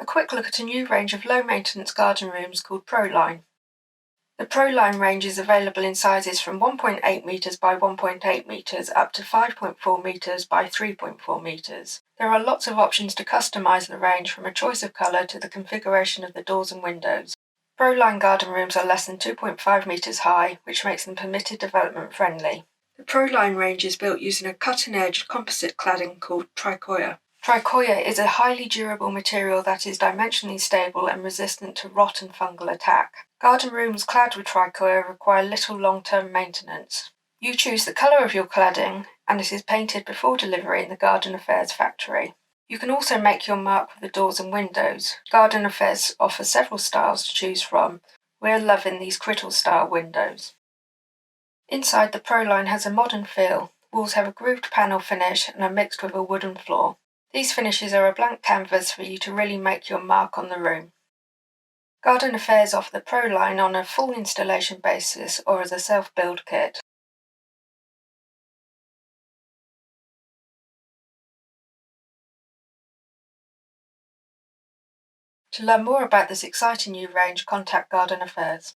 a quick look at a new range of low-maintenance garden rooms called Proline. The Proline range is available in sizes from 1.8 metres by 1.8 metres up to 5.4 metres by 3.4 metres. There are lots of options to customise the range, from a choice of colour to the configuration of the doors and windows. Proline garden rooms are less than 2.5 metres high, which makes them permitted development friendly. The Proline range is built using a cutting-edge composite cladding called Tricoya. Tricoya is a highly durable material that is dimensionally stable and resistant to rot and fungal attack. Garden rooms clad with Tricoya require little long-term maintenance. You choose the colour of your cladding, and it is painted before delivery in the Garden Affairs factory. You can also make your mark with the doors and windows. Garden Affairs offer several styles to choose from. We're loving these Crittall-style windows. Inside, the Proline has a modern feel. Walls have a grooved panel finish and are mixed with a wooden floor. These finishes are a blank canvas for you to really make your mark on the room. Garden Affairs offer the Proline on a full installation basis or as a self-build kit. To learn more about this exciting new range, contact Garden Affairs.